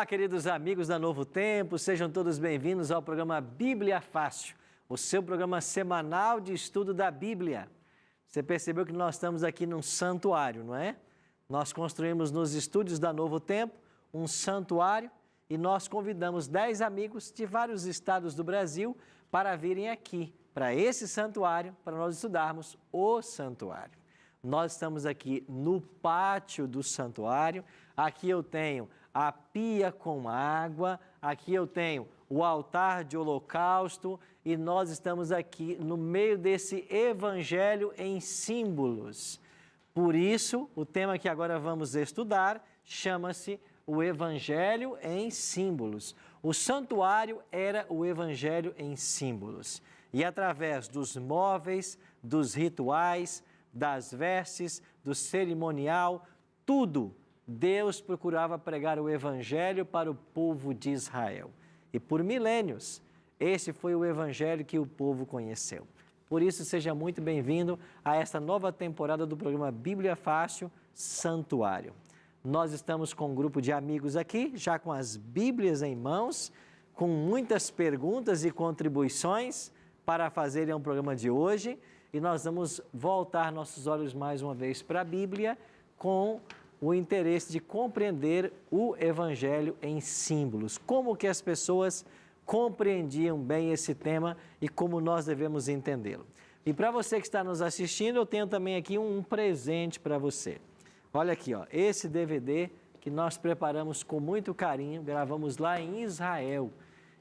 Olá, queridos amigos da Novo Tempo, sejam todos bem-vindos ao programa Bíblia Fácil, o seu programa semanal de estudo da Bíblia. Você percebeu que nós estamos aqui num santuário, não é? Nós construímos nos estúdios da Novo Tempo um santuário e nós convidamos 10 amigos de vários estados do Brasil para virem aqui, para esse santuário, para nós estudarmos o santuário. Nós estamos aqui no pátio do santuário, aqui eu tenho a pia com água, aqui eu tenho o altar de holocausto e nós estamos aqui no meio desse evangelho em símbolos. Por isso, o tema que agora vamos estudar chama-se o evangelho em símbolos. O santuário era o evangelho em símbolos e através dos móveis, dos rituais, das vestes, do cerimonial, tudo, Deus procurava pregar o evangelho para o povo de Israel. E por milênios, esse foi o evangelho que o povo conheceu. Por isso, seja muito bem-vindo a esta nova temporada do programa Bíblia Fácil Santuário. Nós estamos com um grupo de amigos aqui, já com as Bíblias em mãos, com muitas perguntas e contribuições para fazerem o programa de hoje. E nós vamos voltar nossos olhos mais uma vez para a Bíblia com o interesse de compreender o Evangelho em símbolos. Como que as pessoas compreendiam bem esse tema e como nós devemos entendê-lo. E para você que está nos assistindo, eu tenho também aqui um presente para você. Olha aqui, ó, esse DVD que nós preparamos com muito carinho, gravamos lá em Israel.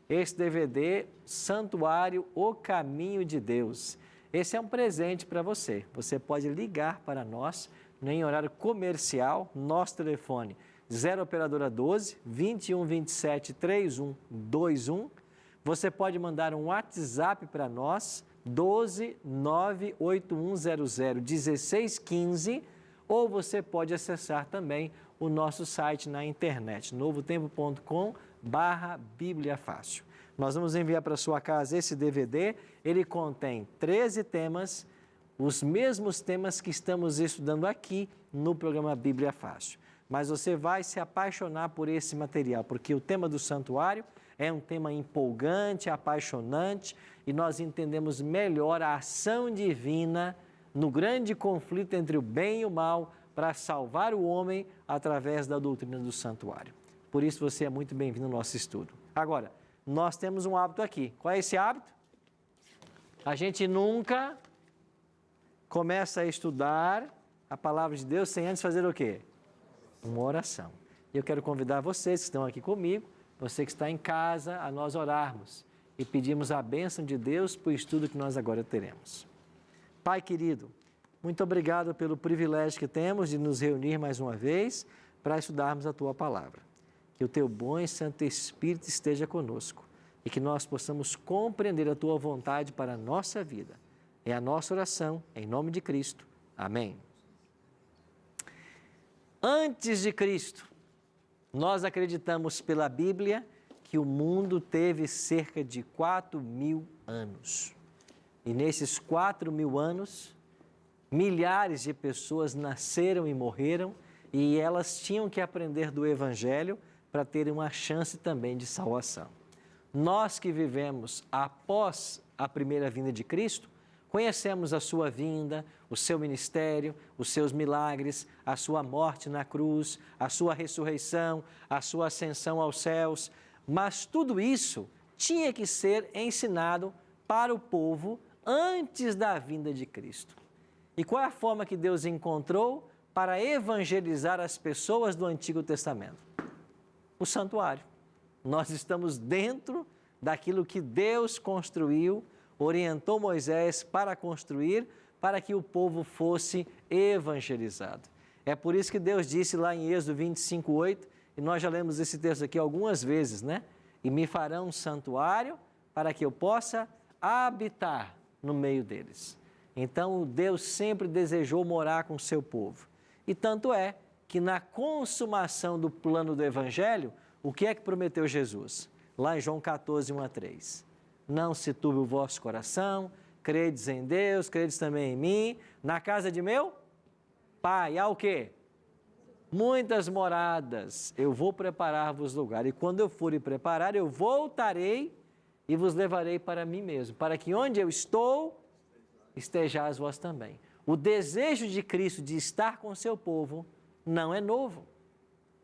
Esse DVD, Santuário, o Caminho de Deus. Esse é um presente para você. Você pode ligar para nós em horário comercial, nosso telefone 0 operadora 12 21 27 3121. Você pode mandar um WhatsApp para nós 12 98100 1615 ou você pode acessar também o nosso site na internet novotempo.com/Bíblia Fácil. Nós vamos enviar para sua casa esse DVD, ele contém 13 temas, os mesmos temas que estamos estudando aqui no programa Bíblia Fácil. Mas você vai se apaixonar por esse material, porque o tema do santuário é um tema empolgante, apaixonante, e nós entendemos melhor a ação divina no grande conflito entre o bem e o mal para salvar o homem através da doutrina do santuário. Por isso você é muito bem-vindo ao nosso estudo. Agora, nós temos um hábito aqui. Qual é esse hábito? A gente nunca começa a estudar a palavra de Deus sem antes fazer o quê? Uma oração. E eu quero convidar vocês que estão aqui comigo, você que está em casa, a nós orarmos e pedirmos a bênção de Deus para o estudo que nós agora teremos. Pai querido, muito obrigado pelo privilégio que temos de nos reunir mais uma vez para estudarmos a Tua palavra. Que o Teu bom e Santo Espírito esteja conosco e que nós possamos compreender a Tua vontade para a nossa vida. É a nossa oração, em nome de Cristo. Amém. Antes de Cristo, nós acreditamos pela Bíblia que o mundo teve cerca de 4.000 anos. E nesses 4.000 anos, milhares de pessoas nasceram e morreram e elas tinham que aprender do Evangelho para terem uma chance também de salvação. Nós que vivemos após a primeira vinda de Cristo, conhecemos a sua vinda, o seu ministério, os seus milagres, a sua morte na cruz, a sua ressurreição, a sua ascensão aos céus, mas tudo isso tinha que ser ensinado para o povo antes da vinda de Cristo. E qual é a forma que Deus encontrou para evangelizar as pessoas do Antigo Testamento? O santuário. Nós estamos dentro daquilo que Deus construiu, orientou Moisés para construir, para que o povo fosse evangelizado. É por isso que Deus disse lá em Êxodo 25:8, e nós já lemos esse texto aqui algumas vezes, né? e me farão um santuário para que eu possa habitar no meio deles. Então, Deus sempre desejou morar com o seu povo. E tanto é que na consumação do plano do Evangelho, o que é que prometeu Jesus? Lá em João 14, 1 a 3. Não se turbe o vosso coração, credes em Deus, credes também em mim. Na casa de meu Pai, há o quê? Muitas moradas. Eu vou preparar-vos lugar. E quando eu for e preparar, eu voltarei e vos levarei para mim mesmo, para que onde eu estou, estejais vós também. O desejo de Cristo de estar com o seu povo não é novo.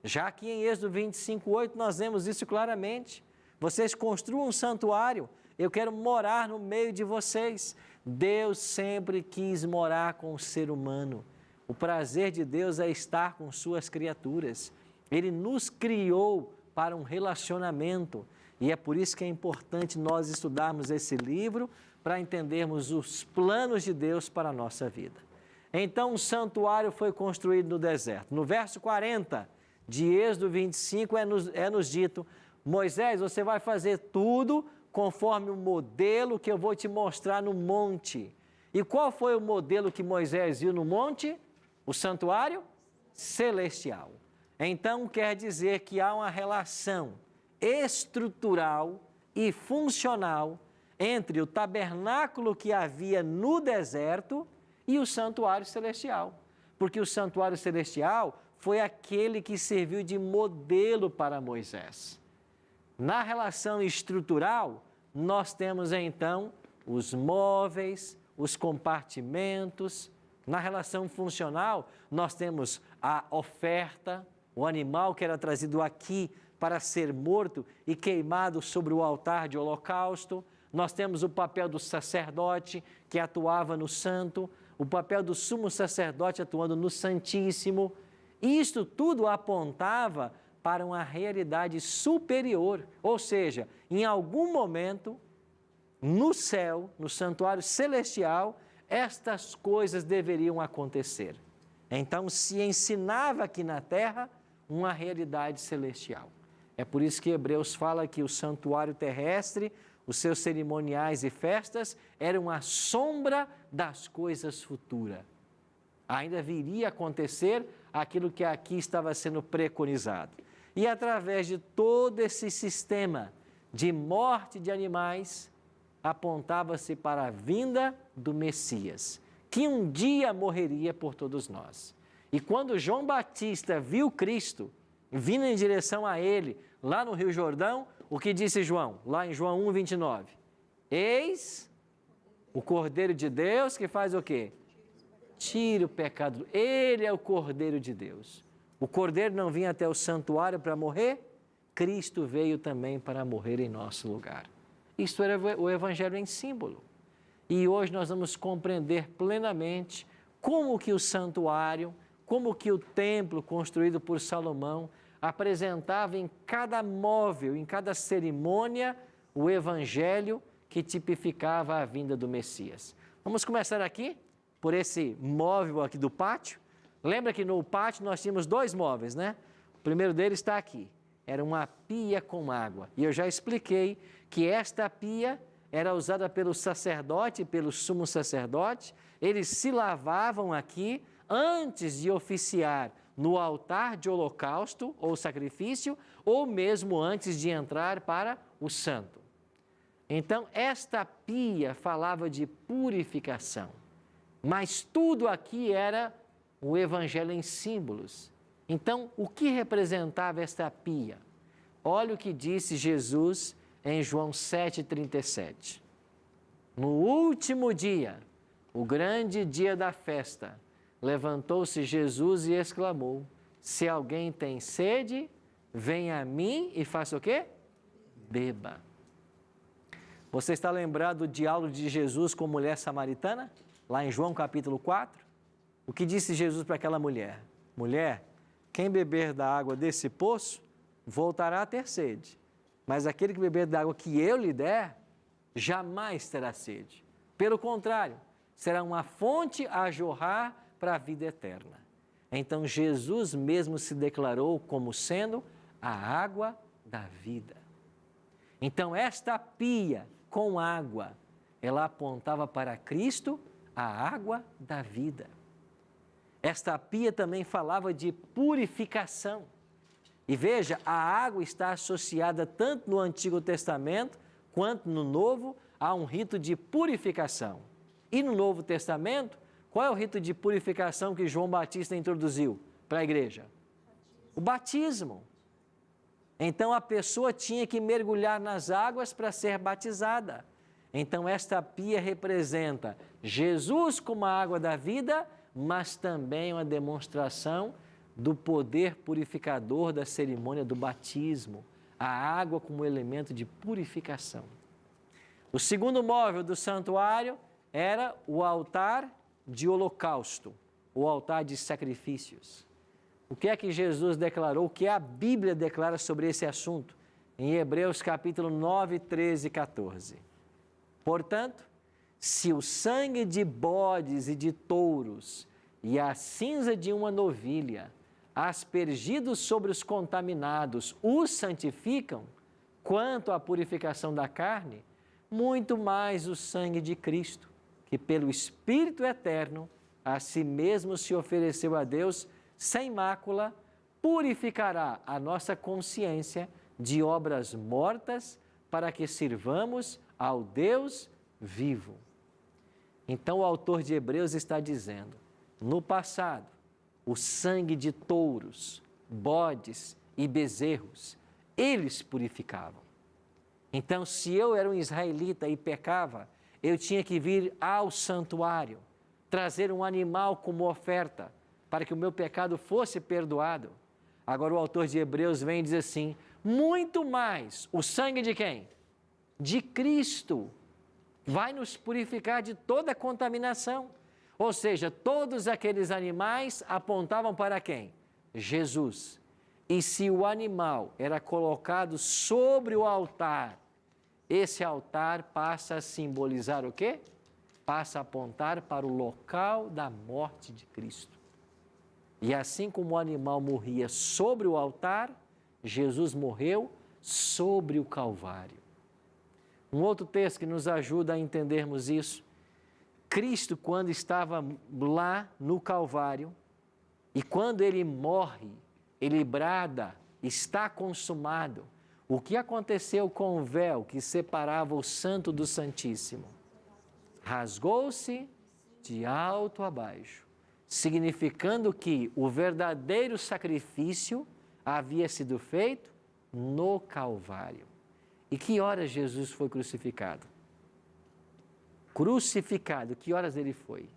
Já que em Êxodo 25, 8, nós vemos isso claramente. Vocês construam um santuário, eu quero morar no meio de vocês. Deus sempre quis morar com o ser humano. O prazer de Deus é estar com suas criaturas. Ele nos criou para um relacionamento. E é por isso que é importante nós estudarmos esse livro para entendermos os planos de Deus para a nossa vida. Então, o santuário foi construído no deserto. No verso 40 de Êxodo 25 é nos dito: Moisés, você vai fazer tudo conforme o modelo que eu vou te mostrar no monte. E qual foi o modelo que Moisés viu no monte? O santuário celestial. Então, quer dizer que há uma relação estrutural e funcional entre o tabernáculo que havia no deserto e o santuário celestial. Porque o santuário celestial foi aquele que serviu de modelo para Moisés. Na relação estrutural, nós temos então os móveis, os compartimentos. Na relação funcional, nós temos a oferta, o animal que era trazido aqui para ser morto e queimado sobre o altar de holocausto. Nós temos o papel do sacerdote que atuava no santo, o papel do sumo sacerdote atuando no santíssimo. Isto tudo apontava para uma realidade superior, ou seja, em algum momento, no céu, no santuário celestial, estas coisas deveriam acontecer. Então, se ensinava aqui na terra uma realidade celestial. É por isso que Hebreus fala que o santuário terrestre, os seus cerimoniais e festas, eram a sombra das coisas futuras. Ainda viria a acontecer aquilo que aqui estava sendo preconizado. E através de todo esse sistema de morte de animais, apontava-se para a vinda do Messias, que um dia morreria por todos nós. E quando João Batista viu Cristo vindo em direção a ele, lá no Rio Jordão, o que disse João? Lá em João 1, 29. Eis o Cordeiro de Deus que faz o quê? Tira o pecado. Ele é o Cordeiro de Deus. O Cordeiro não vinha até o santuário para morrer? Cristo veio também para morrer em nosso lugar. Isto era o Evangelho em símbolo. E hoje nós vamos compreender plenamente como que o santuário, como que o templo construído por Salomão apresentava em cada móvel, em cada cerimônia, o Evangelho que tipificava a vinda do Messias. Vamos começar aqui por esse móvel aqui do pátio. Lembra que no pátio nós tínhamos dois móveis, né? O primeiro deles está aqui. Era uma pia com água. E eu já expliquei que esta pia era usada pelo sacerdote e pelo sumo sacerdote. Eles se lavavam aqui antes de oficiar no altar de holocausto ou sacrifício, ou mesmo antes de entrar para o santo. Então, esta pia falava de purificação. Mas tudo aqui era o Evangelho em símbolos. Então, o que representava esta pia? Olha o que disse Jesus em João 7,37. No último dia, o grande dia da festa, levantou-se Jesus e exclamou: se alguém tem sede, venha a mim e faça o quê? Beba. Você está lembrado do diálogo de Jesus com a mulher samaritana? Lá em João capítulo 4? O que disse Jesus para aquela mulher? Mulher, quem beber da água desse poço, voltará a ter sede. Mas aquele que beber da água que eu lhe der, jamais terá sede. Pelo contrário, será uma fonte a jorrar para a vida eterna. Então, Jesus mesmo se declarou como sendo a água da vida. Então, esta pia com água, ela apontava para Cristo, a água da vida. Esta pia também falava de purificação. E veja, a água está associada tanto no Antigo Testamento quanto no Novo a um rito de purificação. E no Novo Testamento, qual é o rito de purificação que João Batista introduziu para a igreja? O batismo. Então a pessoa tinha que mergulhar nas águas para ser batizada. Então esta pia representa Jesus como a água da vida, mas também uma demonstração do poder purificador da cerimônia do batismo, a água como elemento de purificação. O segundo móvel do santuário era o altar de holocausto, o altar de sacrifícios. O que é que Jesus declarou, o que a Bíblia declara sobre esse assunto? Em Hebreus capítulo 9, 13 e 14. Portanto, se o sangue de bodes e de touros e a cinza de uma novilha, aspergidos sobre os contaminados, os santificam, quanto à purificação da carne, muito mais o sangue de Cristo, que pelo Espírito eterno, a si mesmo se ofereceu a Deus, sem mácula, purificará a nossa consciência de obras mortas, para que sirvamos ao Deus vivo. Então o autor de Hebreus está dizendo, no passado, o sangue de touros, bodes e bezerros, eles purificavam. Então, se eu era um israelita e pecava, eu tinha que vir ao santuário, trazer um animal como oferta, para que o meu pecado fosse perdoado. Agora o autor de Hebreus vem e diz assim, muito mais, o sangue de quem? De Cristo, vai nos purificar de toda contaminação. Ou seja, todos aqueles animais apontavam para quem? Jesus. E se o animal era colocado sobre o altar, esse altar passa a simbolizar o quê? Passa a apontar para o local da morte de Cristo. E assim como o animal morria sobre o altar, Jesus morreu sobre o Calvário. Um outro texto que nos ajuda a entendermos isso, Cristo, quando estava lá no Calvário, e quando ele morre, ele brada, está consumado. O que aconteceu com o véu que separava o Santo do Santíssimo? Rasgou-se de alto a baixo, significando que o verdadeiro sacrifício havia sido feito no Calvário. E que horas Jesus foi crucificado? Crucificado, que horas ele foi?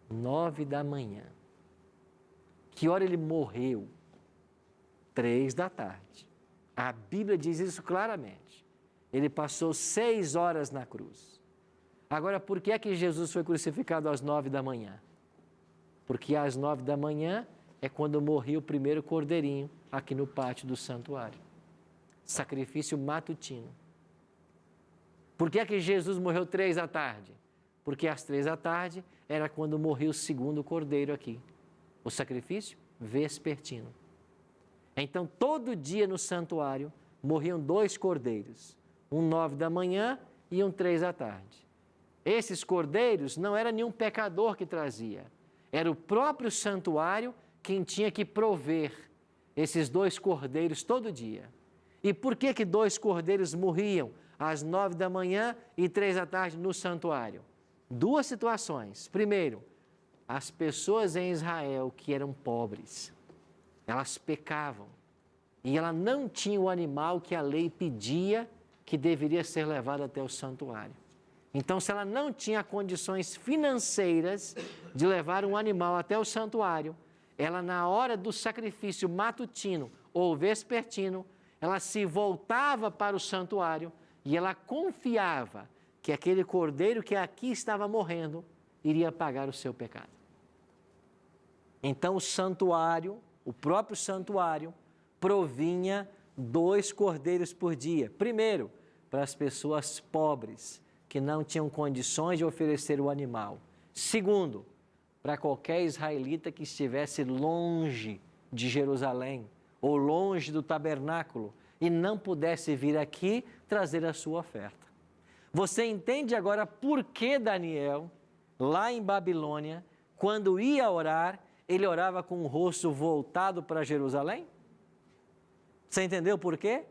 9 da manhã. Que hora ele morreu? 3 da tarde. A Bíblia diz isso claramente. Ele passou 6 horas na cruz. Agora, por que é que Jesus foi crucificado às 9 da manhã? Porque às 9 da manhã é quando morreu o primeiro cordeirinho aqui no pátio do santuário. Sacrifício matutino. Por que é que Jesus morreu 3 da tarde? Porque às 3 da tarde era quando morreu o segundo cordeiro aqui. O sacrifício vespertino. Então, todo dia no santuário morriam 2 cordeiros. Um 9 da manhã e um 3 da tarde. Esses cordeiros não era nenhum pecador que trazia. Era o próprio santuário quem tinha que prover esses 2 cordeiros todo dia. E por que que 2 cordeiros morriam às 9 da manhã e 3 da tarde no santuário? 2 situações. Primeiro, as pessoas em Israel que eram pobres, elas pecavam e ela não tinha o animal que a lei pedia que deveria ser levado até o santuário. Então, se ela não tinha condições financeiras de levar um animal até o santuário, ela na hora do sacrifício matutino ou vespertino, ela se voltava para o santuário e ela confiava que aquele cordeiro que aqui estava morrendo iria pagar o seu pecado. Então o santuário, o próprio santuário, provinha 2 cordeiros por dia. Primeiro, para as pessoas pobres, que não tinham condições de oferecer o animal. Segundo, para qualquer israelita que estivesse longe de Jerusalém ou longe do tabernáculo e não pudesse vir aqui trazer a sua oferta. Você entende agora por que Daniel, lá em Babilônia, quando ia orar, ele orava com o rosto voltado para Jerusalém? Você entendeu por quê?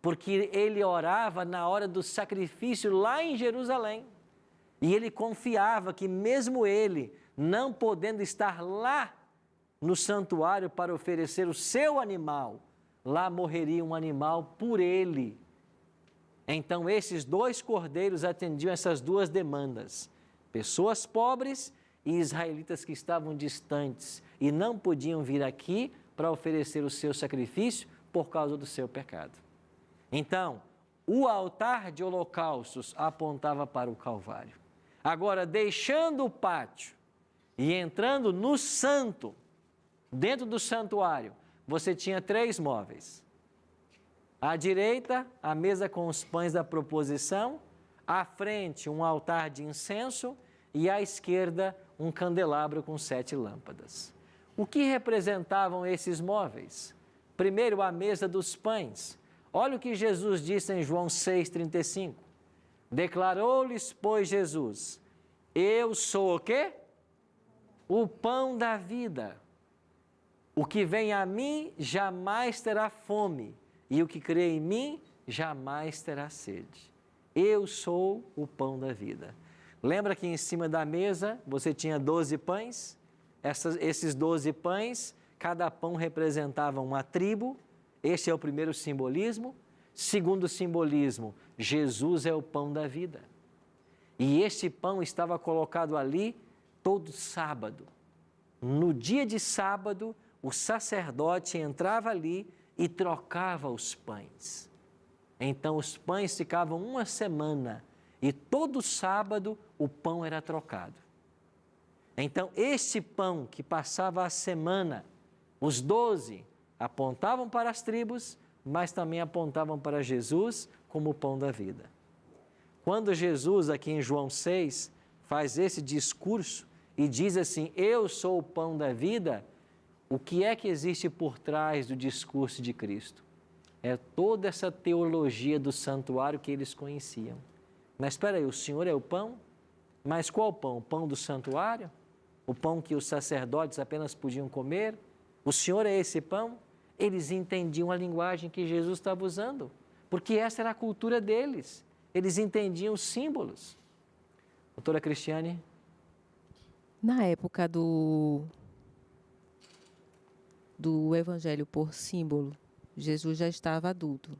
Porque ele orava na hora do sacrifício lá em Jerusalém. E ele confiava que mesmo ele, não podendo estar lá no santuário para oferecer o seu animal, lá morreria um animal por ele. Então esses 2 cordeiros atendiam essas 2 demandas. Pessoas pobres e israelitas que estavam distantes e não podiam vir aqui para oferecer o seu sacrifício por causa do seu pecado. Então, o altar de holocaustos apontava para o Calvário. Agora, deixando o pátio e entrando no santo, dentro do santuário, você tinha 3 móveis. À direita, a mesa com os pães da proposição, à frente, um altar de incenso e à esquerda, um candelabro com 7 lâmpadas. O que representavam esses móveis? Primeiro, a mesa dos pães. Olha o que Jesus disse em João 6,35. Declarou-lhes, pois, Jesus: eu sou o quê? O pão da vida. O que vem a mim jamais terá fome, e o que crê em mim jamais terá sede. Eu sou o pão da vida. Lembra que em cima da mesa você tinha 12 pães? Esses 12 pães, cada pão representava uma tribo. Este é o primeiro simbolismo. Segundo simbolismo, Jesus é o pão da vida. E este pão estava colocado ali todo sábado. No dia de sábado, o sacerdote entrava ali e trocava os pães. Então os pães ficavam uma semana e todo sábado o pão era trocado. Então este pão que passava a semana, os 12 apontavam para as tribos, mas também apontavam para Jesus como o pão da vida. Quando Jesus, aqui em João 6, faz esse discurso e diz assim: eu sou o pão da vida, o que é que existe por trás do discurso de Cristo? É toda essa teologia do santuário que eles conheciam. Mas espera aí, o Senhor é o pão? Mas qual pão? O pão do santuário? O pão que os sacerdotes apenas podiam comer? O Senhor é esse pão? Eles entendiam a linguagem que Jesus estava usando, porque essa era a cultura deles. Eles entendiam os símbolos. Doutora Cristiane? Na época do Evangelho por símbolo, Jesus já estava adulto.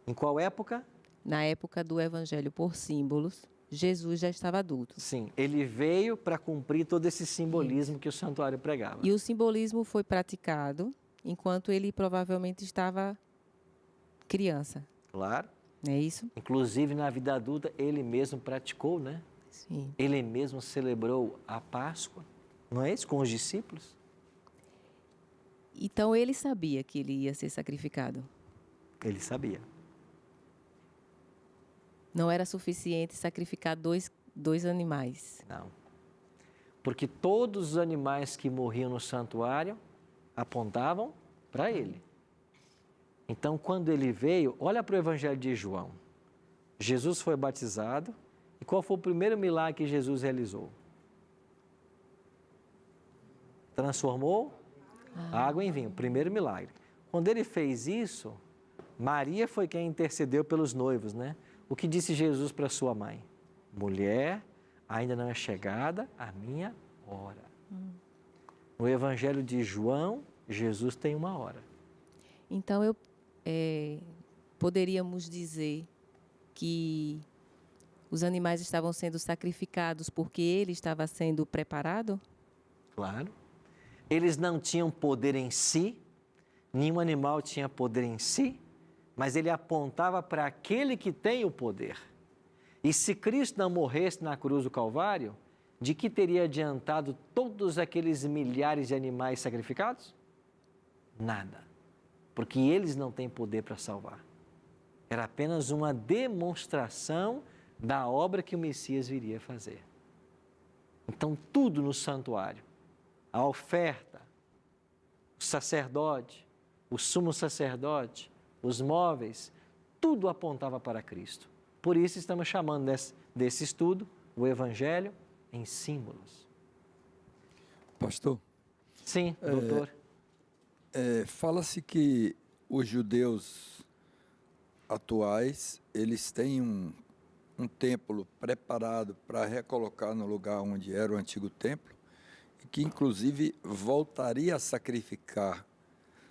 Em qual época? Na época do Evangelho por símbolos, Jesus já estava adulto. Sim, ele veio para cumprir todo esse simbolismo que o santuário pregava. E o simbolismo foi praticado enquanto ele provavelmente estava criança. Claro. Não é isso? Inclusive na vida adulta ele mesmo praticou, né? Sim. Ele mesmo celebrou a Páscoa, não é isso? Com os discípulos. Então ele sabia que ele ia ser sacrificado. Ele sabia. Não era suficiente sacrificar dois animais. Não. Porque todos os animais que morriam no santuário apontavam para ele. Então, quando ele veio, olha para o Evangelho de João. Jesus foi batizado. E qual foi o primeiro milagre que Jesus realizou? Transformou a água em vinho. Primeiro milagre. Quando ele fez isso, Maria foi quem intercedeu pelos noivos, né? O que disse Jesus para sua mãe? Mulher, ainda não é chegada a minha hora. No Evangelho de João, Jesus tem uma hora. Então, poderíamos dizer que os animais estavam sendo sacrificados porque ele estava sendo preparado? Claro. Eles não tinham poder em si, nenhum animal tinha poder em si, mas ele apontava para aquele que tem o poder. E se Cristo não morresse na cruz do Calvário, de que teria adiantado todos aqueles milhares de animais sacrificados? Nada, porque eles não têm poder para salvar. Era apenas uma demonstração da obra que o Messias viria fazer. Então, tudo no santuário, a oferta, o sacerdote, o sumo sacerdote, os móveis, tudo apontava para Cristo. Por isso estamos chamando desse estudo o Evangelho em símbolos. Pastor? Sim, doutor. Fala-se que os judeus atuais, eles têm um templo preparado para recolocar no lugar onde era o antigo templo, e que inclusive voltaria a sacrificar.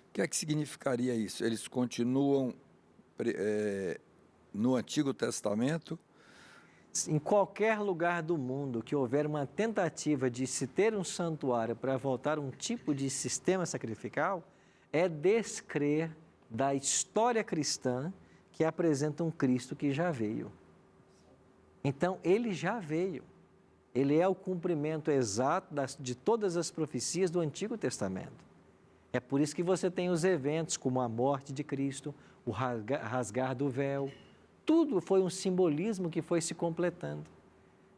O que é que significaria isso? Eles continuam no Antigo Testamento? Em qualquer lugar do mundo que houver uma tentativa de se ter um santuário para voltar um tipo de sistema sacrificial, é descrer da história cristã que apresenta um Cristo que já veio. Então, ele já veio. Ele é o cumprimento exato de todas as profecias do Antigo Testamento. É por isso que você tem os eventos como a morte de Cristo, o rasgar do véu. Tudo foi um simbolismo que foi se completando.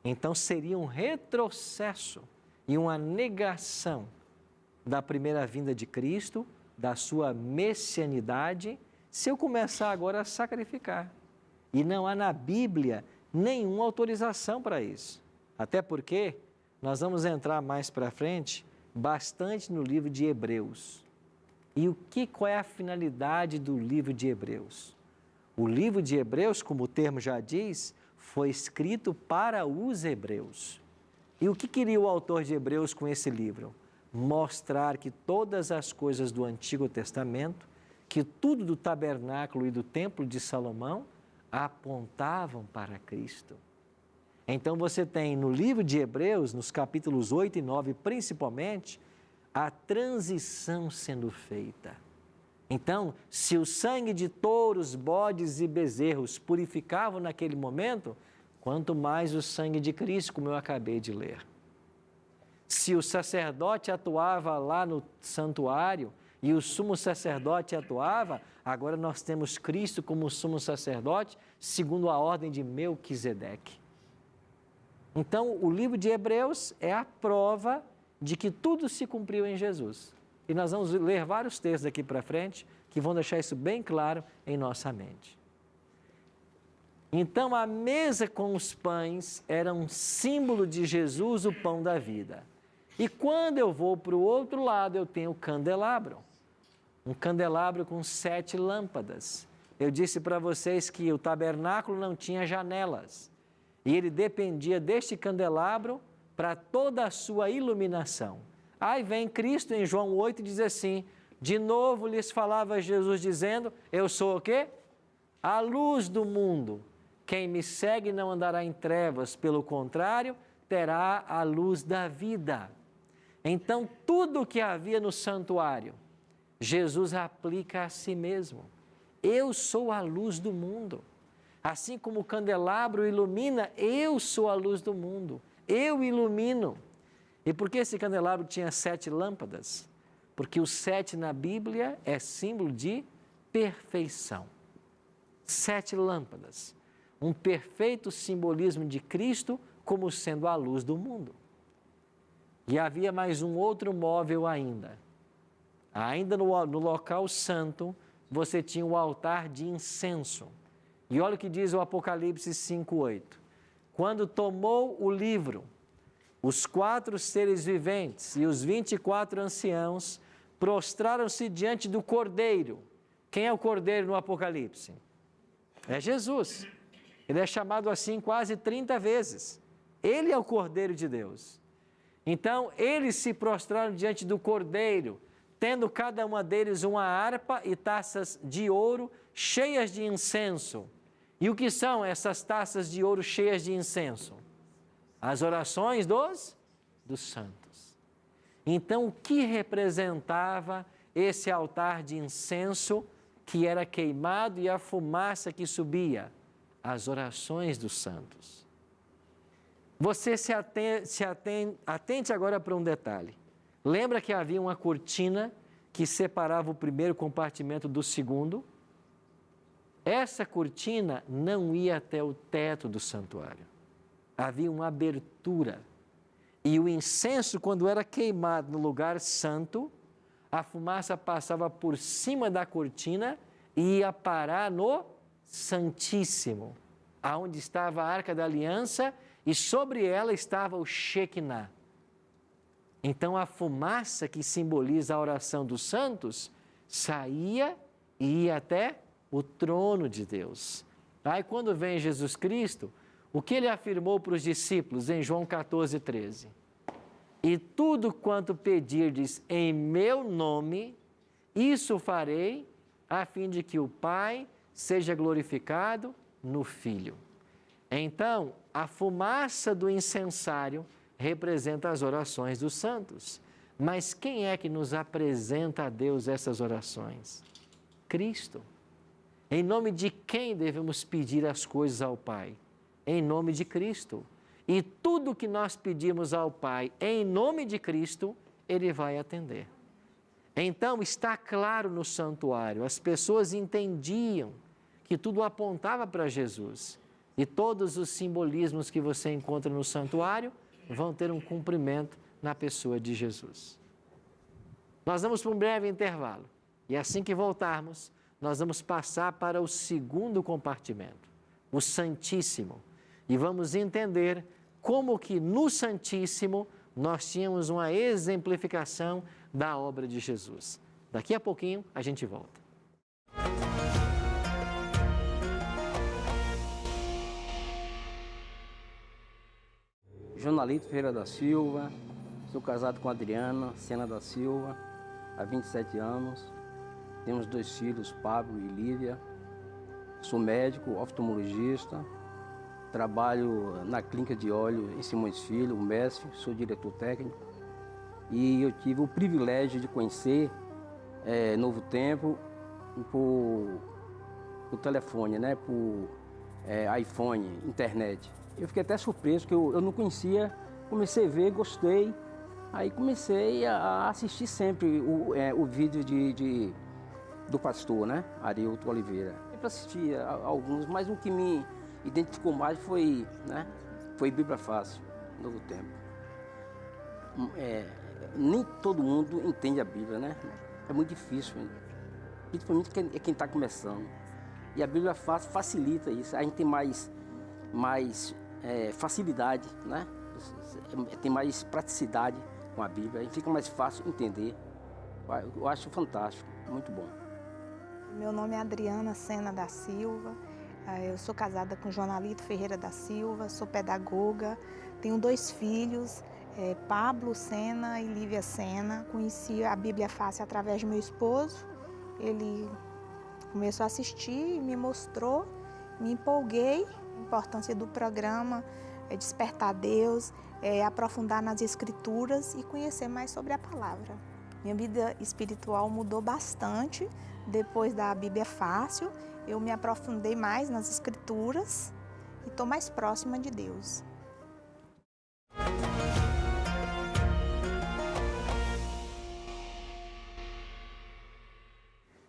Então, seria um retrocesso e uma negação da primeira vinda de Cristo, da sua messianidade, se eu começar agora a sacrificar. E não há na Bíblia nenhuma autorização para isso. Até porque nós vamos entrar mais para frente bastante no livro de Hebreus. E qual é a finalidade do livro de Hebreus? O livro de Hebreus, como o termo já diz, foi escrito para os hebreus. E o que queria o autor de Hebreus com esse livro? Mostrar que todas as coisas do Antigo Testamento, que tudo do tabernáculo e do templo de Salomão, apontavam para Cristo. Então você tem no livro de Hebreus, nos capítulos 8 e 9 principalmente, a transição sendo feita. Então, se o sangue de touros, bodes e bezerros purificavam naquele momento, quanto mais o sangue de Cristo, como eu acabei de ler. Se o sacerdote atuava lá no santuário e o sumo sacerdote atuava, agora nós temos Cristo como sumo sacerdote, segundo a ordem de Melquisedeque. Então, o livro de Hebreus é a prova de que tudo se cumpriu em Jesus. E nós vamos ler vários textos daqui para frente que vão deixar isso bem claro em nossa mente. Então, a mesa com os pães era um símbolo de Jesus, o pão da vida. E quando eu vou para o outro lado, eu tenho o candelabro. Um candelabro com 7 lâmpadas. Eu disse para vocês que o tabernáculo não tinha janelas. E ele dependia deste candelabro para toda a sua iluminação. Aí vem Cristo em João 8 e diz assim, de novo lhes falava Jesus dizendo, eu sou o quê? A luz do mundo. Quem me segue não andará em trevas, pelo contrário, terá a luz da vida. Então, tudo o que havia no santuário, Jesus aplica a si mesmo. Eu sou a luz do mundo. Assim como o candelabro ilumina, eu sou a luz do mundo. Eu ilumino. E por que esse candelabro tinha 7 lâmpadas? Porque o 7 na Bíblia é símbolo de perfeição. 7 lâmpadas. Um perfeito simbolismo de Cristo como sendo a luz do mundo. E havia mais um outro móvel ainda. Ainda no local santo, você tinha o altar de incenso. E olha o que diz o Apocalipse 5:8. Quando tomou o livro, os 4 seres viventes e os 24 anciãos prostraram-se diante do Cordeiro. Quem é o Cordeiro no Apocalipse? É Jesus. Ele é chamado assim quase 30 vezes. Ele é o Cordeiro de Deus. Então, eles se prostraram diante do Cordeiro, tendo cada uma deles uma harpa e taças de ouro cheias de incenso. E o que são essas taças de ouro cheias de incenso? As orações dos santos. Então, o que representava esse altar de incenso que era queimado e a fumaça que subia? As orações dos santos. Você atente agora para um detalhe. Lembra que havia uma cortina que separava o primeiro compartimento do segundo? Essa cortina não ia até o teto do santuário. Havia uma abertura. E o incenso, quando era queimado no lugar santo, a fumaça passava por cima da cortina e ia parar no Santíssimo, aonde estava a Arca da Aliança e sobre ela estava o Shekinah. Então, a fumaça que simboliza a oração dos santos saía e ia até o trono de Deus. Aí, quando vem Jesus Cristo, o que ele afirmou para os discípulos em João 14, 13? E tudo quanto pedirdes em meu nome, isso farei, a fim de que o Pai seja glorificado no Filho. Então, a fumaça do incensário representa as orações dos santos. Mas quem é que nos apresenta a Deus essas orações? Cristo. Em nome de quem devemos pedir as coisas ao Pai? Em nome de Cristo. E tudo que nós pedimos ao Pai em nome de Cristo, Ele vai atender. Então, está claro no santuário, as pessoas entendiam que tudo apontava para Jesus. E todos os simbolismos que você encontra no santuário vão ter um cumprimento na pessoa de Jesus. Nós vamos para um breve intervalo. E assim que voltarmos, nós vamos passar para o segundo compartimento, o Santíssimo. E vamos entender como que no Santíssimo nós tínhamos uma exemplificação da obra de Jesus. Daqui a pouquinho a gente volta. Jonalito Ferreira da Silva, sou casado com Adriana Sena da Silva, há 27 anos. Temos 2 filhos, Pablo e Lívia. Sou médico, oftalmologista, trabalho na clínica de óleo em Simões Filho, o Mestre, sou diretor técnico. E eu tive o privilégio de conhecer Novo Tempo por telefone, né? Por iPhone, internet. Eu fiquei até surpreso, porque eu não conhecia, comecei a ver, gostei. Aí comecei a assistir sempre o vídeo do pastor, né? Arilton Oliveira. Eu assisti a alguns, mas o que me identificou mais foi Bíblia Fácil, Novo Tempo. Nem todo mundo entende a Bíblia, né? É muito difícil, principalmente quem está começando. E a Bíblia Fácil facilita isso, a gente tem mais facilidade, né? Tem mais praticidade com a Bíblia, aí fica mais fácil entender. Eu acho fantástico, muito bom. Meu nome é Adriana Sena da Silva, eu sou casada com Jonalito Ferreira da Silva, sou pedagoga, tenho 2 filhos, Pablo Sena e Lívia Sena. Conheci a Bíblia Fácil através do meu esposo, ele começou a assistir, me mostrou, me empolguei. A importância do programa é despertar Deus, aprofundar nas Escrituras e conhecer mais sobre a palavra. Minha vida espiritual mudou bastante depois da Bíblia Fácil. Eu me aprofundei mais nas Escrituras e estou mais próxima de Deus.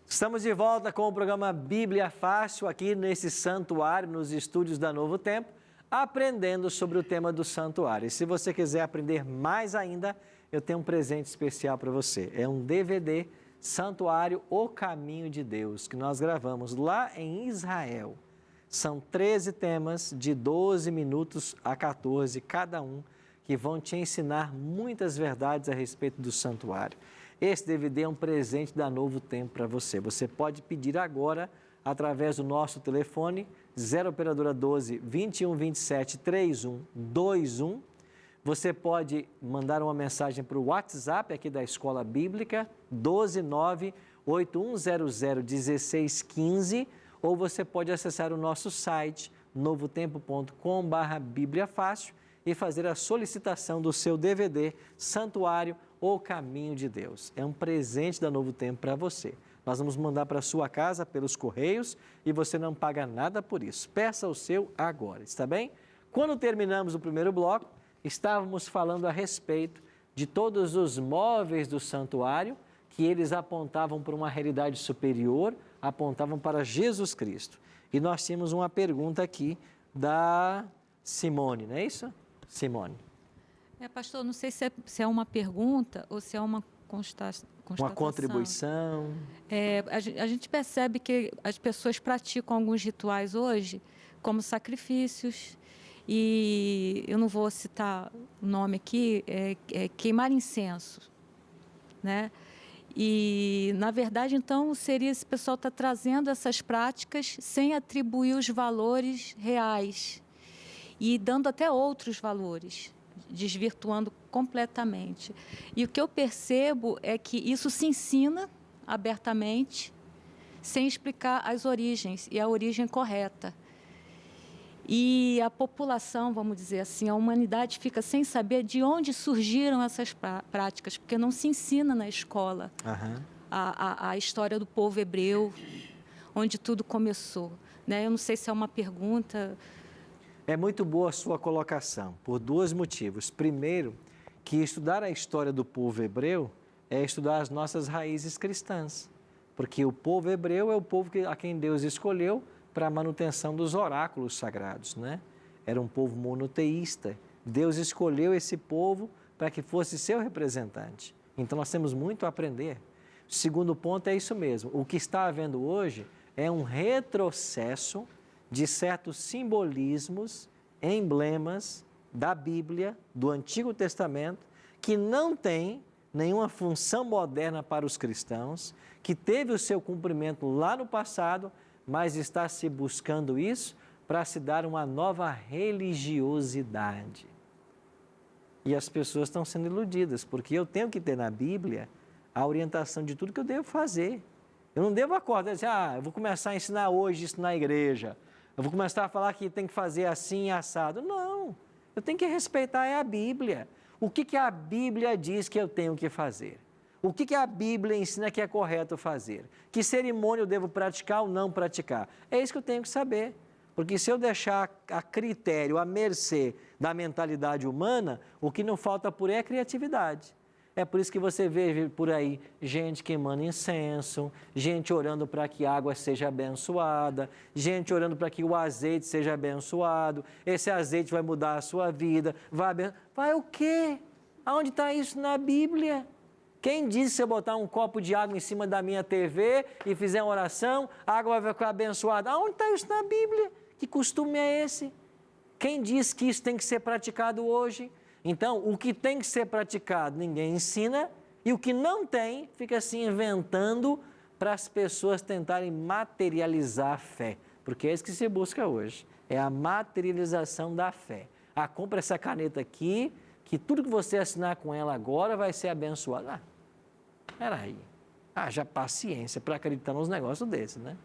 Estamos de volta com o programa Bíblia Fácil, aqui nesse santuário, nos estúdios da Novo Tempo, aprendendo sobre o tema do santuário. E se você quiser aprender mais ainda, eu tenho um presente especial para você. É um DVD, Santuário, O Caminho de Deus, que nós gravamos lá em Israel. São 13 temas de 12 minutos a 14 cada um, que vão te ensinar muitas verdades a respeito do santuário. Esse DVD é um presente da Novo Tempo para você. Você pode pedir agora através do nosso telefone 0 operadora 12 21 27 31 21. Você pode mandar uma mensagem para o WhatsApp aqui da Escola Bíblica 129 8100 1615, ou você pode acessar o nosso site novotempo.com/Bíblia Fácil e fazer a solicitação do seu DVD Santuário, O Caminho de Deus. É um presente da Novo Tempo para você. Nós vamos mandar para a sua casa pelos correios e você não paga nada por isso. Peça o seu agora, está bem? Quando terminamos o primeiro bloco, estávamos falando a respeito de todos os móveis do santuário, que eles apontavam para uma realidade superior, apontavam para Jesus Cristo. E nós tínhamos uma pergunta aqui da Simone, não é isso? Simone. Pastor, não sei se é uma pergunta ou se é uma Uma contribuição. A gente percebe que as pessoas praticam alguns rituais hoje, como sacrifícios, e eu não vou citar o nome aqui, queimar incenso, né? E, na verdade, então, seria esse pessoal está trazendo essas práticas sem atribuir os valores reais e dando até outros valores, desvirtuando completamente. E o que eu percebo é que isso se ensina abertamente, sem explicar as origens e a origem correta. E a população, vamos dizer assim, a humanidade fica sem saber de onde surgiram essas práticas, porque não se ensina na escola a história do povo hebreu, onde tudo começou, né? Eu não sei se é uma pergunta... É muito boa a sua colocação, por dois motivos. Primeiro, que estudar a história do povo hebreu é estudar as nossas raízes cristãs, porque o povo hebreu é o povo a quem Deus escolheu para a manutenção dos oráculos sagrados, né? Era um povo monoteísta. Deus escolheu esse povo para que fosse seu representante. Então, nós temos muito a aprender. O segundo ponto é isso mesmo. O que está havendo hoje é um retrocesso de certos simbolismos, emblemas da Bíblia, do Antigo Testamento, que não tem nenhuma função moderna para os cristãos, que teve o seu cumprimento lá no passado, mas está se buscando isso para se dar uma nova religiosidade. E as pessoas estão sendo iludidas, porque eu tenho que ter na Bíblia a orientação de tudo que eu devo fazer. Eu não devo acordar e dizer, eu vou começar a ensinar hoje isso na igreja, eu vou começar a falar que tem que fazer assim, assado. Não, eu tenho que respeitar a Bíblia. O que a Bíblia diz que eu tenho que fazer? O que a Bíblia ensina que é correto fazer? Que cerimônia eu devo praticar ou não praticar? É isso que eu tenho que saber. Porque se eu deixar a critério, a mercê da mentalidade humana, o que não falta por aí é criatividade. É por isso que você vê por aí gente queimando incenso, gente orando para que a água seja abençoada, gente orando para que o azeite seja abençoado, esse azeite vai mudar a sua vida, vai o quê? Aonde está isso na Bíblia? Quem disse que se eu botar um copo de água em cima da minha TV e fizer uma oração, a água vai ficar abençoada? Aonde está isso na Bíblia? Que costume é esse? Quem diz que isso tem que ser praticado hoje? Então, o que tem que ser praticado, ninguém ensina, e o que não tem, fica se inventando para as pessoas tentarem materializar a fé. Porque é isso que se busca hoje, é a materialização da fé. Compra essa caneta aqui, que tudo que você assinar com ela agora vai ser abençoado. Peraí, haja paciência para acreditar nos negócios desses, né?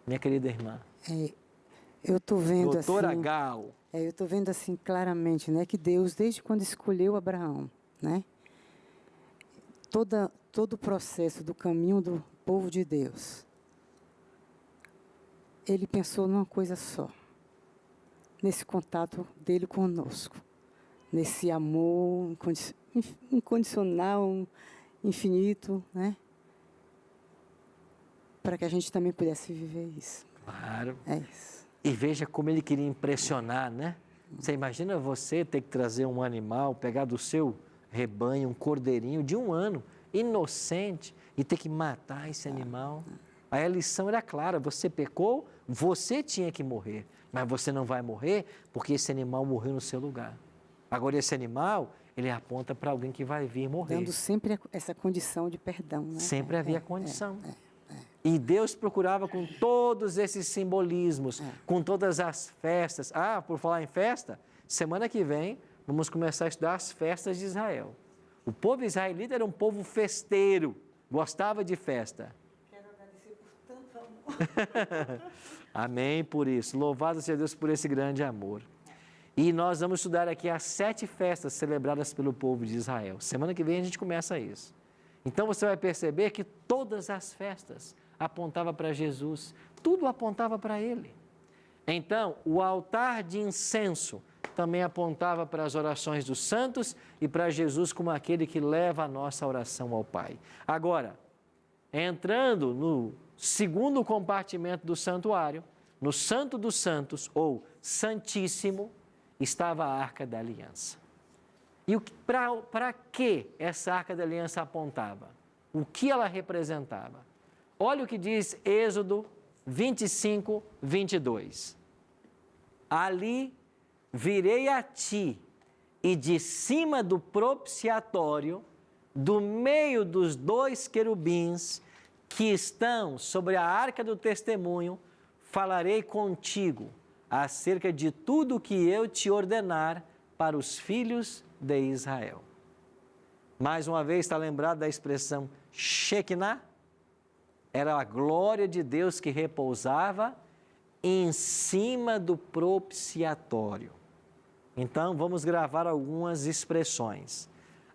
Minha querida irmã. Eu estou vendo Doutora assim... Gal. eu estou vendo assim claramente, né, que Deus, desde quando escolheu Abraão, né, todo o processo do caminho do povo de Deus, Ele pensou numa coisa só, nesse contato dele conosco, nesse amor incondicional, infinito, né, para que a gente também pudesse viver isso. Claro. É isso. E veja como ele queria impressionar, né? Você imagina você ter que trazer um animal, pegar do seu rebanho um cordeirinho de 1 ano, inocente, e ter que matar esse animal. Aí a lição era clara, você pecou, você tinha que morrer, mas você não vai morrer porque esse animal morreu no seu lugar. Agora esse animal, ele aponta para alguém que vai vir morrer. Dando sempre essa condição de perdão, né? Sempre havia condição. E Deus procurava com todos esses simbolismos, com todas as festas. Por falar em festa, semana que vem vamos começar a estudar as festas de Israel. O povo israelita era um povo festeiro, gostava de festa. Quero agradecer por tanto amor. Amém por isso. Louvado seja Deus por esse grande amor. E nós vamos estudar aqui as 7 festas celebradas pelo povo de Israel. Semana que vem a gente começa isso. Então você vai perceber que todas as festas apontavam para Jesus, tudo apontava para Ele. Então, o altar de incenso também apontava para as orações dos santos e para Jesus como aquele que leva a nossa oração ao Pai. Agora, entrando no segundo compartimento do santuário, no Santo dos Santos, ou Santíssimo, estava a Arca da Aliança. E para que essa Arca da Aliança apontava? o que ela representava. Olha o que diz Êxodo 25, 22. Ali virei a ti, e de cima do propiciatório, do meio dos 2 querubins que estão sobre a arca do testemunho, falarei contigo acerca de tudo o que eu te ordenar para os filhos de Israel. Mais uma vez, está lembrado da expressão Shekinah? Era a glória de Deus que repousava em cima do propiciatório. Então, vamos gravar algumas expressões.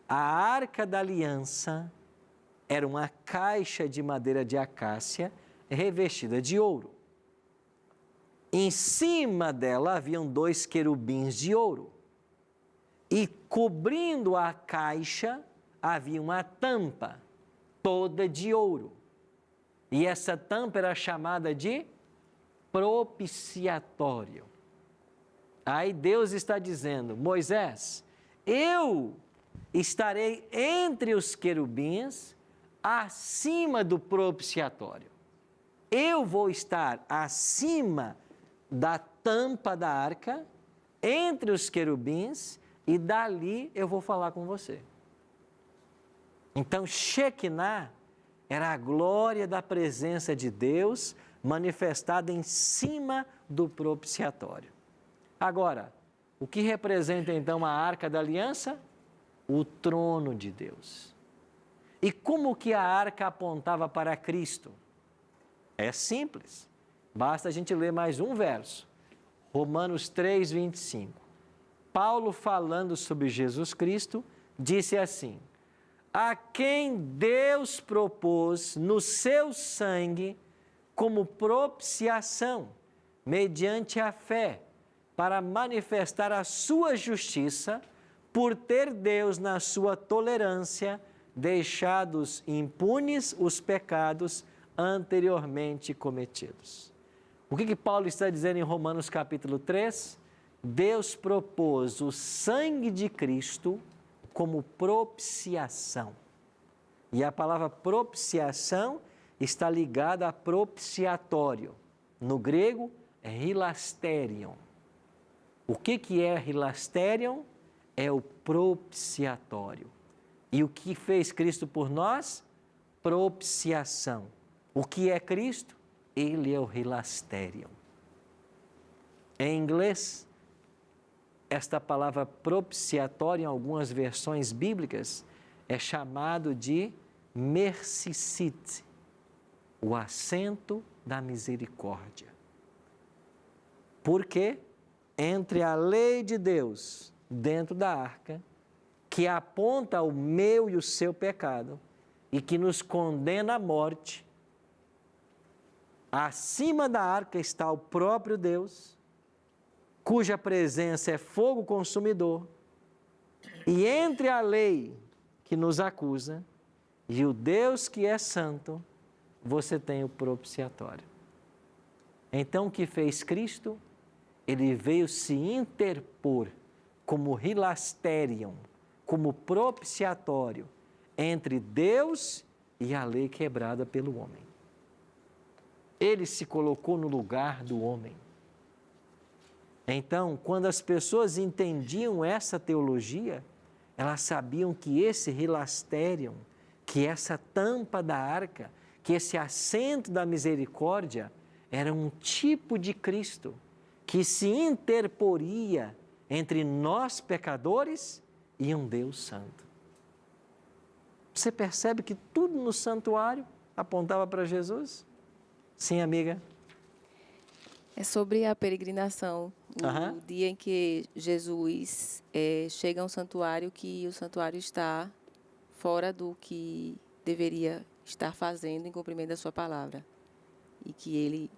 A Arca da Aliança era uma caixa de madeira de acácia revestida de ouro. Em cima dela haviam 2 querubins de ouro. E cobrindo a caixa havia uma tampa toda de ouro. E essa tampa era chamada de propiciatório. Aí Deus está dizendo: Moisés, eu estarei entre os querubins acima do propiciatório. Eu vou estar acima da tampa da arca, entre os querubins, e dali eu vou falar com você. Então, Shekinah era a glória da presença de Deus manifestada em cima do propiciatório. Agora, o que representa então a Arca da Aliança? O trono de Deus. E como que a arca apontava para Cristo? É simples. Basta a gente ler mais um verso. Romanos 3, 25. Paulo, falando sobre Jesus Cristo, disse assim: a quem Deus propôs no seu sangue como propiciação, mediante a fé, para manifestar a sua justiça, por ter Deus, na sua tolerância, deixados impunes os pecados anteriormente cometidos. O que Paulo está dizendo em Romanos capítulo 3? Deus propôs o sangue de Cristo como propiciação. E a palavra propiciação está ligada a propiciatório. No grego, é hilasterion. O que é hilasterion? É o propiciatório. E o que fez Cristo por nós? Propiciação. O que é Cristo? Ele é o hilasterion. Em inglês, esta palavra propiciatório, em algumas versões bíblicas, é chamado de mercy seat, o assento da misericórdia. Porque entre a lei de Deus dentro da arca, que aponta o meu e o seu pecado e que nos condena à morte, acima da arca está o próprio Deus, cuja presença é fogo consumidor, e entre a lei que nos acusa e o Deus que é santo, você tem o propiciatório. Então, o que fez Cristo? Ele veio se interpor como hilasterion, como propiciatório entre Deus e a lei quebrada pelo homem. Ele se colocou no lugar do homem. Então, quando as pessoas entendiam essa teologia, elas sabiam que esse hilasterion, que essa tampa da arca, que esse assento da misericórdia, era um tipo de Cristo que se interporia entre nós pecadores e um Deus santo. Você percebe que tudo no santuário apontava para Jesus? Sim, amiga? É sobre a peregrinação, o dia em que Jesus chega ao santuário, que o santuário está fora do que deveria estar fazendo em cumprimento da sua palavra. E que ele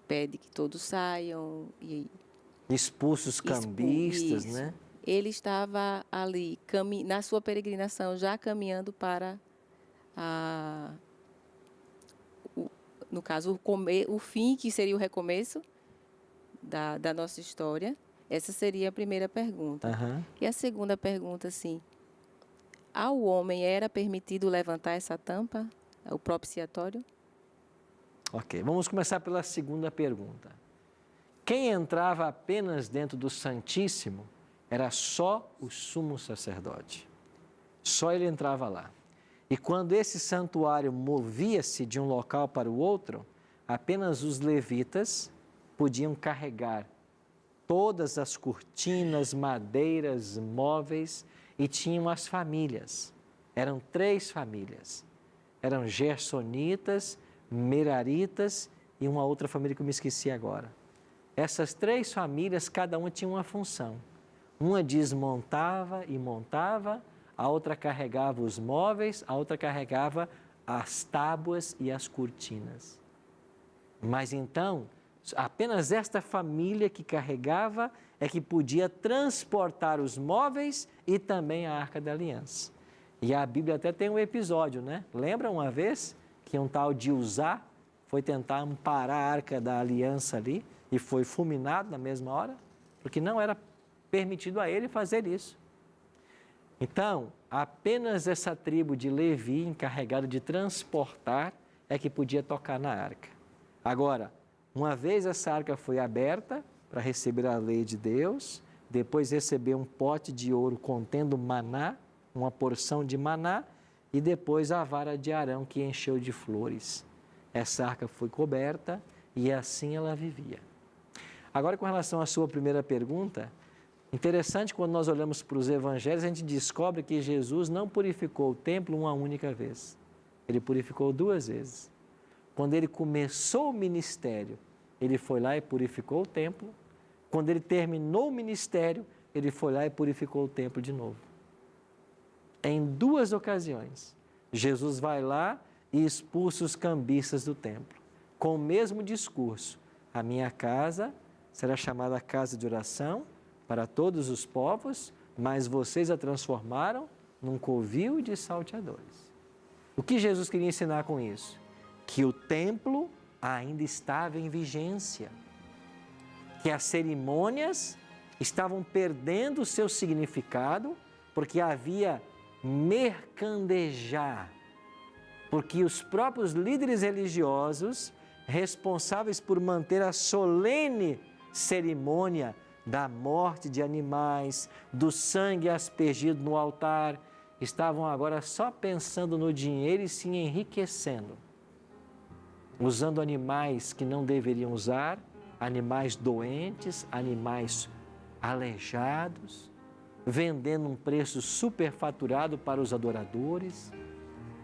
pede que todos saiam e expulsos cambistas, né? Ele estava ali, na sua peregrinação, já caminhando para, no caso, o fim, que seria o recomeço da nossa história. Essa seria a primeira pergunta. E a segunda pergunta, assim, ao homem era permitido levantar essa tampa, o propiciatório? Ok, vamos começar pela segunda pergunta. Quem entrava apenas dentro do Santíssimo era só o sumo sacerdote. Só ele entrava lá. E quando esse santuário movia-se de um local para o outro, apenas os levitas podiam carregar todas as cortinas, madeiras, móveis, e tinham as famílias. Eram 3 famílias. Eram gersonitas, meraritas e uma outra família que eu me esqueci agora. Essas 3 famílias, cada uma tinha uma função. Uma desmontava e montava, a outra carregava os móveis, a outra carregava as tábuas e as cortinas. Mas então, apenas esta família que carregava é que podia transportar os móveis e também a Arca da Aliança. E a Bíblia até tem um episódio, né? Lembra uma vez que um tal de Uzá foi tentar amparar a Arca da Aliança ali e foi fulminado na mesma hora? Porque não era permitido a ele fazer isso. Então, apenas essa tribo de Levi, encarregada de transportar, é que podia tocar na arca. Agora, uma vez essa arca foi aberta para receber a lei de Deus, depois receber um pote de ouro contendo maná, uma porção de maná, e depois a vara de Arão que encheu de flores. Essa arca foi coberta e assim ela vivia. Agora, com relação à sua primeira pergunta, interessante, quando nós olhamos para os evangelhos, a gente descobre que Jesus não purificou o templo uma única vez. Ele purificou 2 vezes. Quando ele começou o ministério, ele foi lá e purificou o templo. Quando ele terminou o ministério, ele foi lá e purificou o templo de novo. Em 2 ocasiões, Jesus vai lá e expulsa os cambistas do templo, com o mesmo discurso: a minha casa será chamada casa de oração para todos os povos, mas vocês a transformaram num covil de salteadores. O que Jesus queria ensinar com isso? Que o templo ainda estava em vigência, que as cerimônias estavam perdendo o seu significado, porque havia mercadejar, porque os próprios líderes religiosos, responsáveis por manter a solene cerimônia da morte de animais, do sangue aspergido no altar, estavam agora só pensando no dinheiro e se enriquecendo, usando animais que não deveriam usar, animais doentes, animais aleijados, vendendo um preço superfaturado para os adoradores.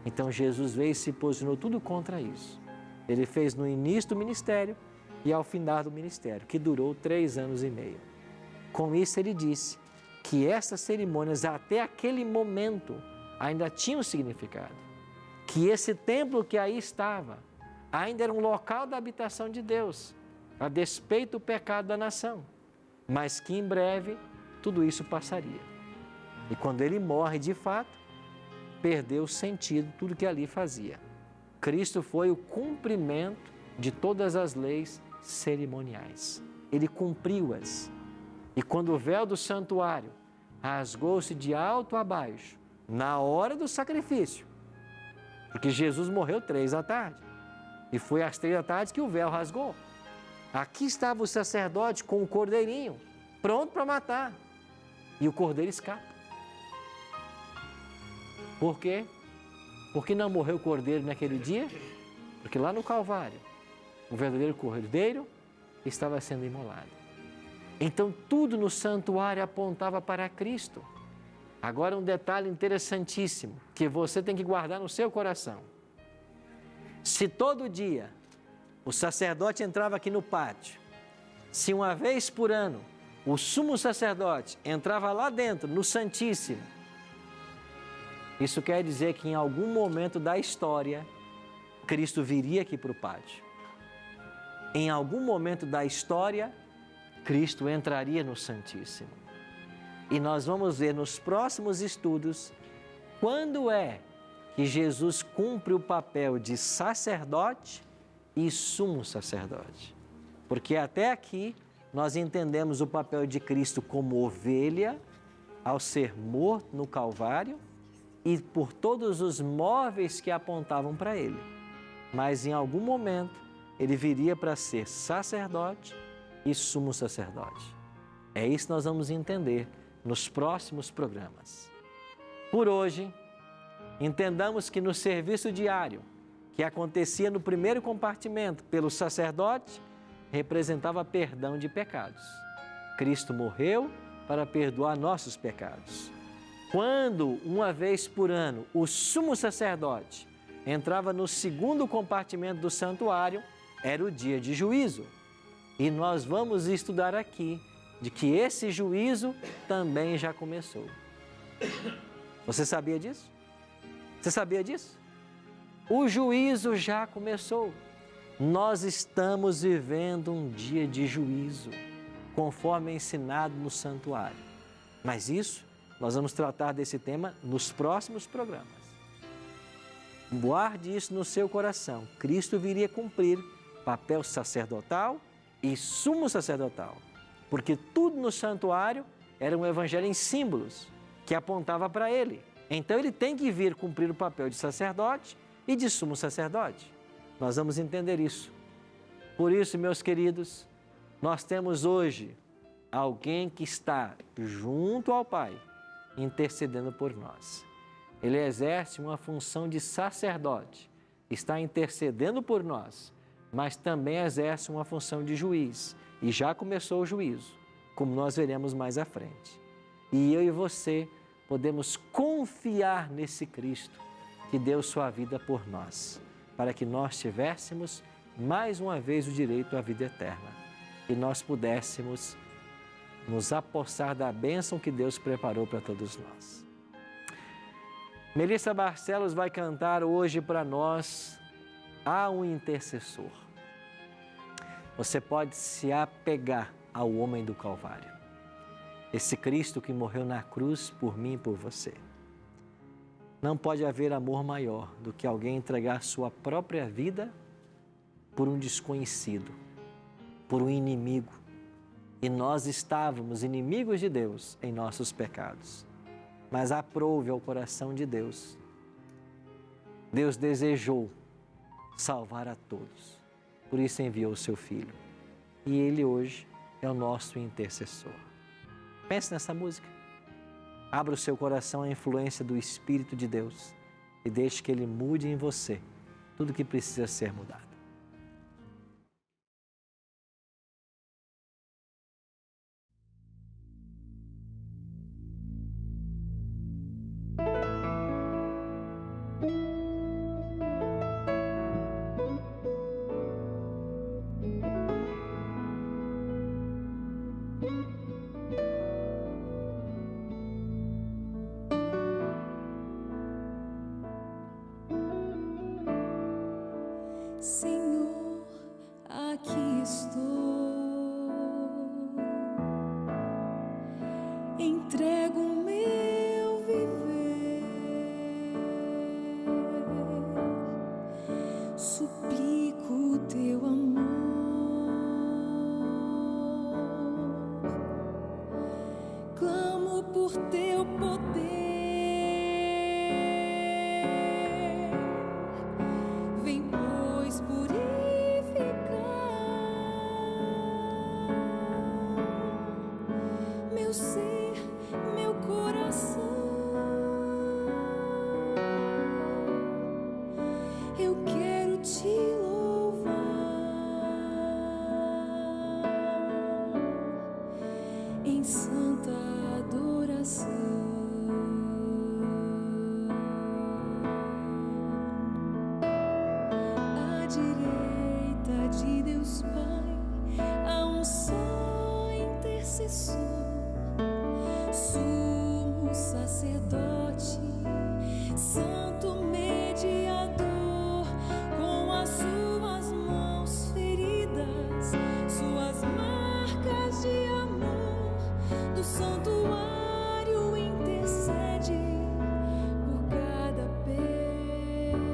Então Jesus veio e se posicionou tudo contra isso. Ele fez no início do ministério e ao final do ministério, que durou 3 anos e meio. Com isso ele disse que essas cerimônias até aquele momento ainda tinham significado, que esse templo que aí estava ainda era um local da habitação de Deus, a despeito do pecado da nação, mas que em breve tudo isso passaria. E quando ele morre de fato, perdeu o sentido tudo que ali fazia. Cristo foi o cumprimento de todas as leis cerimoniais. Ele cumpriu-as. E quando o véu do santuário rasgou-se de alto a baixo, na hora do sacrifício, porque Jesus morreu 3 da tarde, e foi às 3 da tarde que o véu rasgou. Aqui estava o sacerdote com o cordeirinho, pronto para matar, e o cordeiro escapa. Por quê? Por que não morreu o cordeiro naquele dia? Porque lá no Calvário, o verdadeiro cordeiro estava sendo imolado. Então, tudo no santuário apontava para Cristo. Agora, um detalhe interessantíssimo, que você tem que guardar no seu coração. Se todo dia o sacerdote entrava aqui no pátio, se uma vez por ano o sumo sacerdote entrava lá dentro, no Santíssimo, isso quer dizer que em algum momento da história, Cristo viria aqui para o pátio. Em algum momento da história, Cristo entraria no Santíssimo. E nós vamos ver nos próximos estudos quando é que Jesus cumpre o papel de sacerdote e sumo sacerdote. Porque até aqui nós entendemos o papel de Cristo como ovelha ao ser morto no Calvário e por todos os móveis que apontavam para ele. Mas em algum momento ele viria para ser sacerdote e sumo sacerdote. É isso que nós vamos entender nos próximos programas. Por hoje, entendamos que no serviço diário, que acontecia no primeiro compartimento pelo sacerdote, representava perdão de pecados. Cristo morreu para perdoar nossos pecados. Quando, uma vez por ano, o sumo sacerdote entrava no segundo compartimento do santuário, era o dia de juízo. E nós vamos estudar aqui de que esse juízo também já começou. Você sabia disso? Você sabia disso? O juízo já começou. Nós estamos vivendo um dia de juízo, conforme é ensinado no santuário. Mas isso, nós vamos tratar desse tema nos próximos programas. Guarde isso no seu coração. Cristo viria cumprir papel sacerdotal e sumo sacerdotal, porque tudo no santuário era um evangelho em símbolos que apontava para ele. Então ele tem que vir cumprir o papel de sacerdote e de sumo sacerdote. Nós vamos entender isso. Por isso, meus queridos, nós temos hoje alguém que está junto ao Pai, intercedendo por nós. Ele exerce uma função de sacerdote, está intercedendo por nós, mas também exerce uma função de juiz. E já começou o juízo, como nós veremos mais à frente. E eu e você podemos confiar nesse Cristo que deu sua vida por nós, para que nós tivéssemos mais uma vez o direito à vida eterna e nós pudéssemos nos apossar da bênção que Deus preparou para todos nós. Melissa Barcelos vai cantar hoje para nós Há um Intercessor. Você pode se apegar ao homem do Calvário, esse Cristo que morreu na cruz por mim e por você. Não pode haver amor maior do que alguém entregar sua própria vida por um desconhecido, por um inimigo. E nós estávamos inimigos de Deus em nossos pecados. Mas aprouve ao coração de Deus. Deus desejou salvar a todos. Por isso enviou o seu Filho. E Ele hoje é o nosso intercessor. Pense nessa música. Abra o seu coração à influência do Espírito de Deus e deixe que Ele mude em você tudo que precisa ser mudado. Senhor, aqui estou, entrego o meu viver, suplico o teu amor, clamo por teu poder. Meu ser, meu coração, eu quero te louvar em santa adoração. À direita de Deus Pai, há um só intercessor, sumo sacerdote, santo mediador, com as suas mãos feridas, suas marcas de amor, do santuário intercede por cada pecador.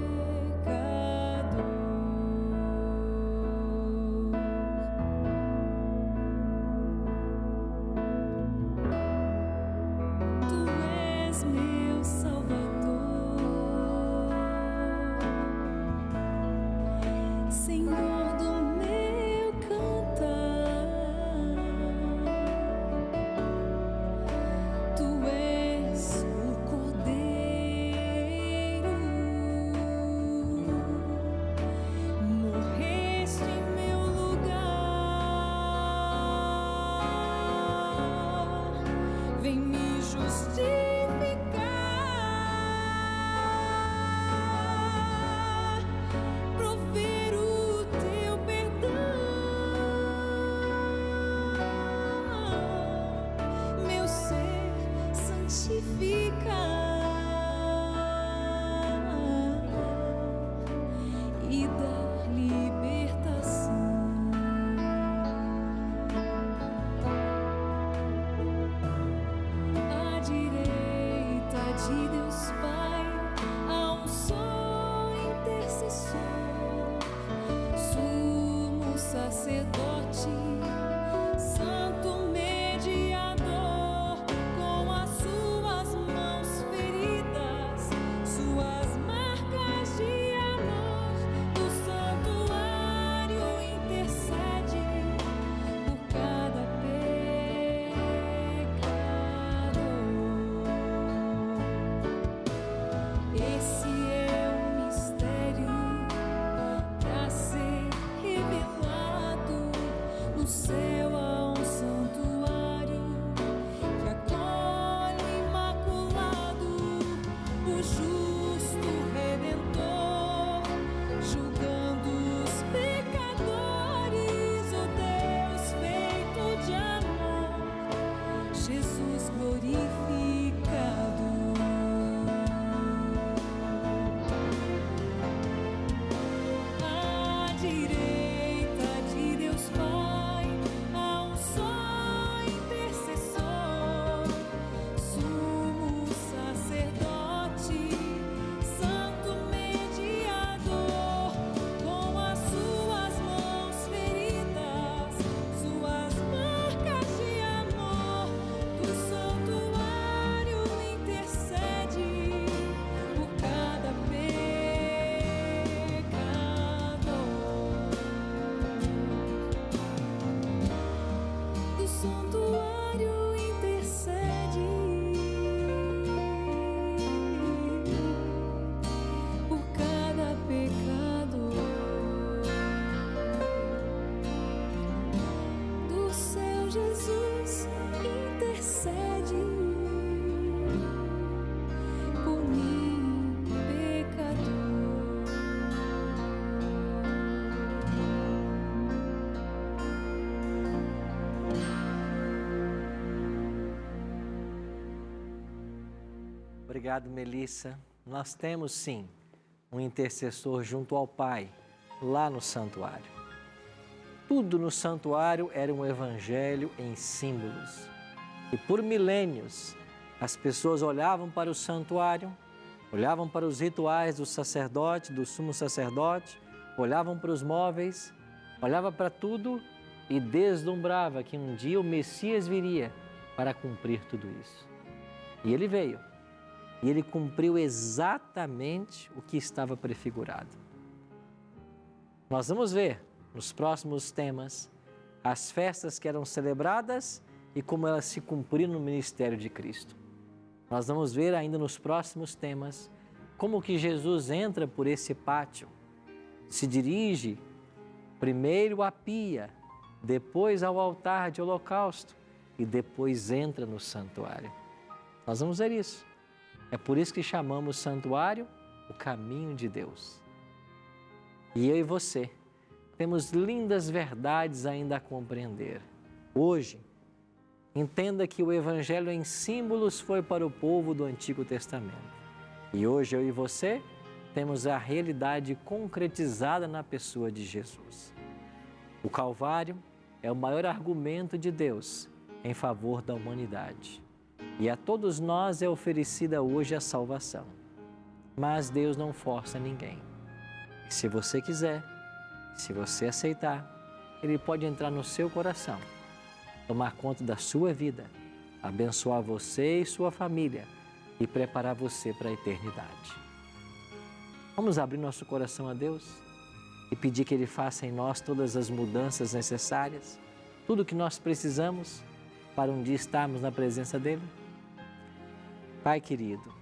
Tu és meu Salvador. Obrigado, Melissa. Nós temos sim um intercessor junto ao Pai, lá no santuário. Tudo no santuário era um evangelho em símbolos. E por milênios, as pessoas olhavam para o santuário, olhavam para os rituais do sacerdote, do sumo sacerdote, olhavam para os móveis, olhava para tudo e deslumbrava que um dia o Messias viria para cumprir tudo isso. E ele veio. E ele cumpriu exatamente o que estava prefigurado. Nós vamos ver nos próximos temas as festas que eram celebradas e como elas se cumpriram no ministério de Cristo. Nós vamos ver ainda nos próximos temas como que Jesus entra por esse pátio, se dirige primeiro à pia, depois ao altar de holocausto e depois entra no santuário. Nós vamos ver isso. É por isso que chamamos santuário o caminho de Deus. E eu e você temos lindas verdades ainda a compreender. Hoje, entenda que o Evangelho em símbolos foi para o povo do Antigo Testamento. E hoje eu e você temos a realidade concretizada na pessoa de Jesus. O Calvário é o maior argumento de Deus em favor da humanidade. E a todos nós é oferecida hoje a salvação. Mas Deus não força ninguém. E se você quiser, se você aceitar, Ele pode entrar no seu coração, tomar conta da sua vida, abençoar você e sua família e preparar você para a eternidade. Vamos abrir nosso coração a Deus e pedir que Ele faça em nós todas as mudanças necessárias, tudo o que nós precisamos para um dia estarmos na presença dEle? Pai querido,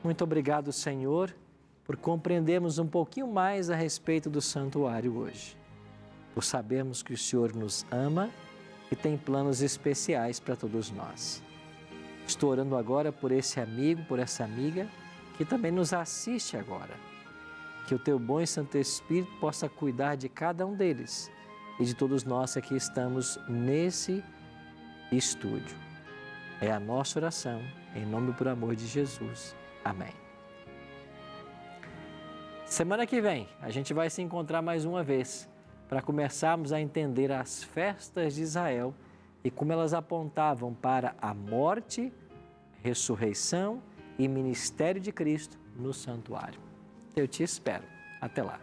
muito obrigado, Senhor, por compreendermos um pouquinho mais a respeito do santuário hoje, por sabermos que o Senhor nos ama e tem planos especiais para todos nós. Estou orando agora por esse amigo, por essa amiga que também nos assiste agora. Que o Teu bom e Santo Espírito possa cuidar de cada um deles e de todos nós que aqui estamos nesse estúdio. É a nossa oração, em nome e por amor de Jesus. Amém. Semana que vem, a gente vai se encontrar mais uma vez para começarmos a entender as festas de Israel e como elas apontavam para a morte, ressurreição e ministério de Cristo no santuário. Eu te espero. Até lá.